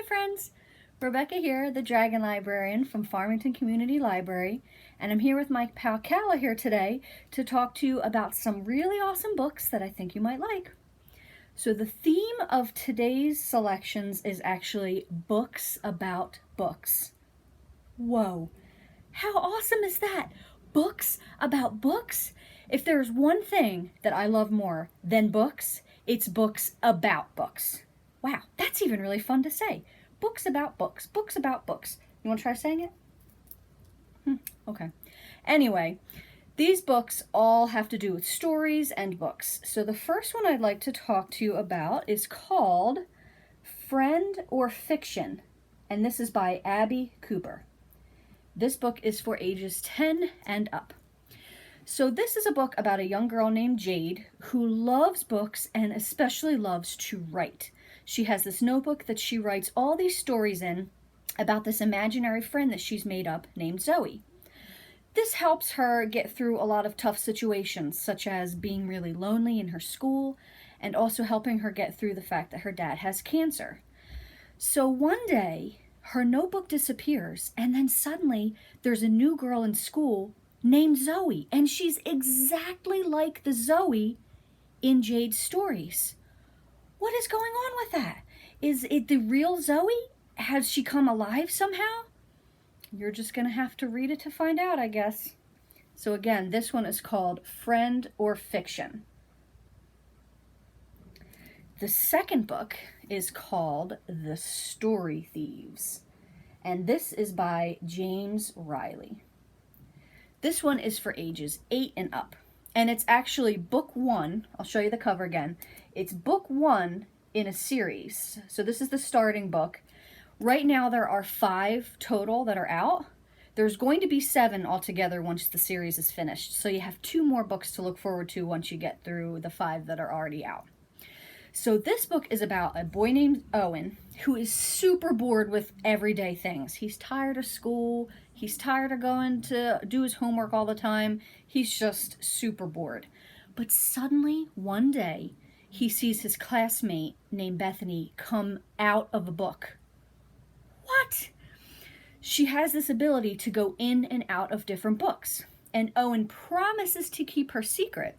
Hi friends, Rebecca here, the Dragon Librarian from Farmington Community Library, and I'm here with my pal Kala here today to talk to you about some really awesome books that I think you might like. So the theme of today's selections is actually books about books. Whoa, how awesome is that? Books about books? If there's one thing that I love more than books, it's books about books. Wow, that's even really fun to say. Books about books, books about books. You want to try saying it? Okay. Anyway, these books all have to do with stories and books. So the first one I'd like to talk to you about is called Friend or Fiction, and this is by Abby Cooper. This book is for ages 10 and up. So this is a book about a young girl named Jade who loves books and especially loves to write. She has this notebook that she writes all these stories in about this imaginary friend that she's made up named Zoe. This helps her get through a lot of tough situations, such as being really lonely in her school and also helping her get through the fact that her dad has cancer. So one day, her notebook disappears, and then suddenly there's a new girl in school named Zoe, and she's exactly like the Zoe in Jade's stories. What is going on with that? Is it the real Zoe? Has she come alive somehow? You're just going to have to read it to find out, I guess. So again, this one is called Friend or Fiction. The second book is called The Story Thieves, and this is by James Riley. This one is for ages 8 and up, and it's actually book 1. I'll show you the cover again. It's book 1 in a series. So this is the starting book. Right now there are 5 total that are out. There's going to be 7 altogether once the series is finished. So you have 2 more books to look forward to once you get through the 5 that are already out. So this book is about a boy named Owen who is super bored with everyday things. He's tired of school. He's tired of going to do his homework all the time. He's just super bored. But suddenly, one day, he sees his classmate named Bethany come out of a book. What? She has this ability to go in and out of different books. And Owen promises to keep her secret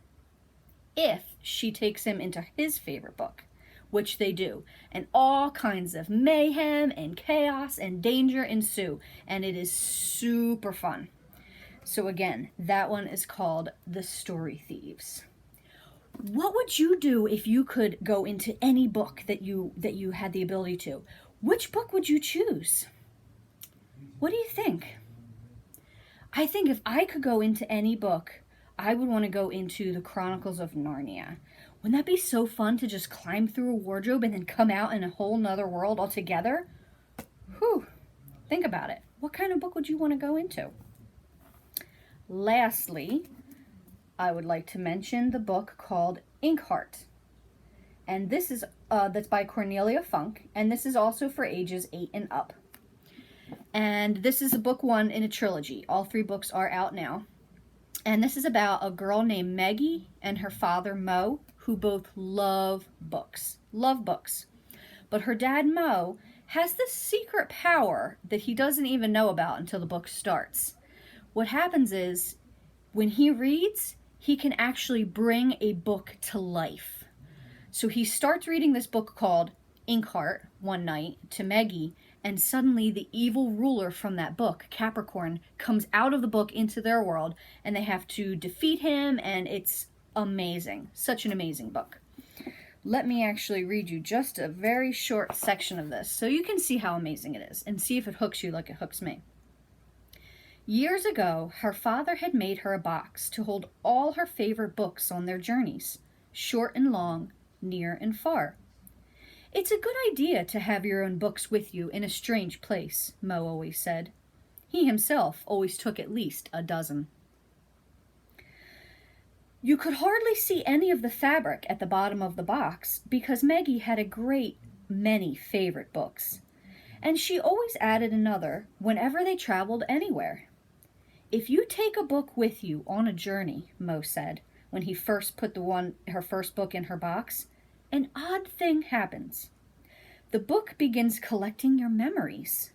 if she takes him into his favorite book, which they do. And all kinds of mayhem and chaos and danger ensue. And it is super fun. So again, that one is called The Story Thieves. What would you do if you could go into any book that you had the ability to? Which book would you choose? What do you think? I think if I could go into any book, I would want to go into the Chronicles of Narnia. Wouldn't that be so fun to just climb through a wardrobe and then come out in a whole nother world altogether? Whew. Think about it. What kind of book would you want to go into? Lastly, I would like to mention the book called Inkheart. And this is that's by Cornelia Funk, and this is also for ages 8 and up. And this is a book 1 in a trilogy. All 3 books are out now. And this is about a girl named Maggie and her father Mo, who both love books. Love books. But her dad Mo has this secret power that he doesn't even know about until the book starts. What happens is, when he reads, he can actually bring a book to life. So he starts reading this book called Inkheart one night to Maggie, and suddenly the evil ruler from that book, Capricorn, comes out of the book into their world, and they have to defeat him, and it's amazing. Such an amazing book. Let me actually read you just a very short section of this so you can see how amazing it is and see if it hooks you like it hooks me. Years ago, her father had made her a box to hold all her favorite books on their journeys, short and long, near and far. It's a good idea to have your own books with you in a strange place, Mo always said. He himself always took at least a dozen. You could hardly see any of the fabric at the bottom of the box because Maggie had a great many favorite books, and she always added another whenever they traveled anywhere. If you take a book with you on a journey, Mo said, when he first put her first book in her box, an odd thing happens. The book begins collecting your memories,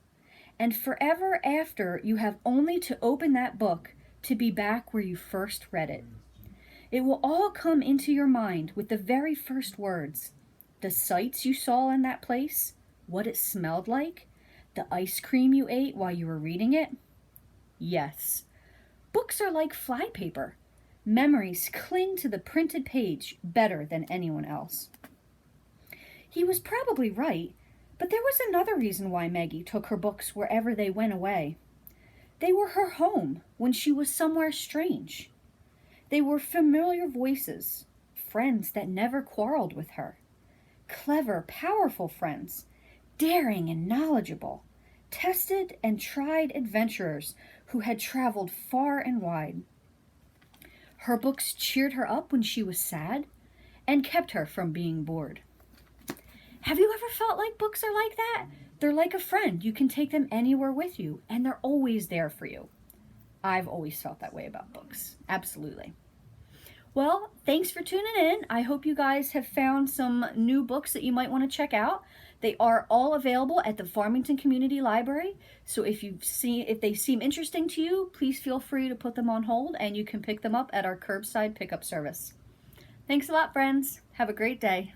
and forever after, you have only to open that book to be back where you first read it. It will all come into your mind with the very first words. The sights you saw in that place, what it smelled like, the ice cream you ate while you were reading it. Yes, books are like flypaper. Memories cling to the printed page better than anyone else. He was probably right, but there was another reason why Maggie took her books wherever they went away. They were her home when she was somewhere strange. They were familiar voices, friends that never quarreled with her. Clever, powerful friends, daring and knowledgeable, tested and tried adventurers who had traveled far and wide. Her books cheered her up when she was sad and kept her from being bored. Have you ever felt like books are like that? They're like a friend. You can take them anywhere with you, and they're always there for you. I've always felt that way about books. Absolutely. Well, thanks for tuning in. I hope you guys have found some new books that you might want to check out. They are all available at the Farmington Community Library. So if they seem interesting to you, please feel free to put them on hold and you can pick them up at our curbside pickup service. Thanks a lot, friends. Have a great day.